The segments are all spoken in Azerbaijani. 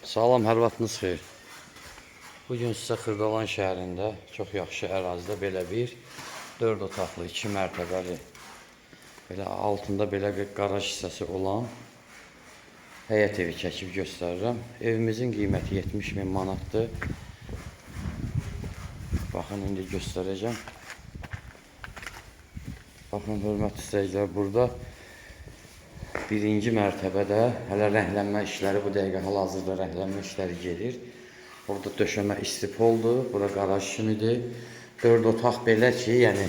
Salam, hər vaxtınız xeyir. Bugün sizə Xırdalan şəhərində çox yaxşı ərazidə belə bir 4 otaqlı, 2 mərtəbəli, belə altında belə bir qaraj hissəsi olan həyət evi çəkib göstərirəm. Evimizin qiyməti 70.000 manatdır. Baxın, indi göstərəcəm. Baxın, hörmətli izləyicilər, burada birinci mərtəbədə hələ rənglənmə işləri, bu dəqiqə hal-hazırda rənglənmə işləri gedir. Burada döşəmə istipoldur, bura qaraj kimidir. 4 otaq belə ki, yəni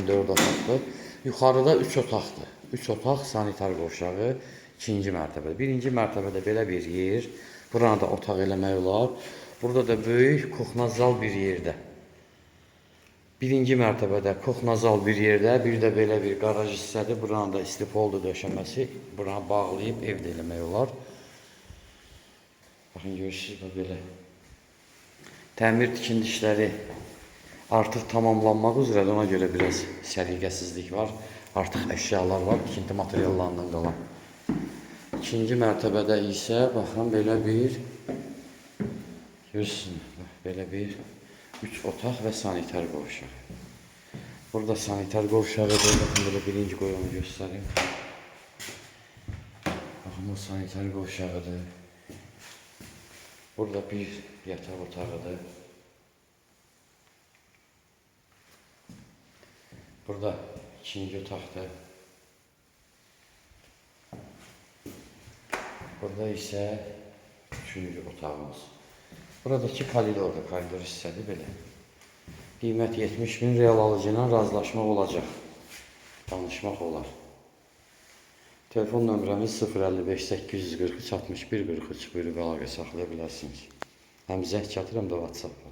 4 otaqdır. Yuxarıda 3 otaqdır. 3 otaq sanitar qovşağı, ikinci mərtəbədə. Birinci mərtəbədə belə bir yer, buranı da otaq eləmək olar. Burada da böyük kuxnazal bir yerdə. Birinci mərtəbədə kuxnazal bir yerdə, bir də belə bir qaraj hissədir. Buranın da istipoldu döşəməsi. Buranı bağlayıb ev də eləmək olar. Baxın, görürsünüz, belə. Təmir tikinti işləri artıq tamamlanmaq üzrədir. Ona görə biraz səliqəsizlik var. Artıq əşyalar var, tikinti materiallarından qalan. İkinci mərtəbədə isə, baxın, belə bir, görürsünüz, belə bir 3 otaq və sanitar qovşağı. Burada sanitar qovşağıdır. Baxın, belə birinci qoyunu göstərim. Baxın, bu sanitar qovşağıdır. Burada bir yataq otağıdır. Burada ikinci otaqdır. Burada isə üçüncü otağımız. Buradakı koridordur, koridor hissədir belə. Qiymət 70.000, real alıcı ilə razılaşmaq olacaq. Danışmaq olar. Telefon nömrəmiz 055 843 61 43, buyurub əlaqə saxlaya bilərsiniz. Həm zəng çatır, həm də WhatsApp var.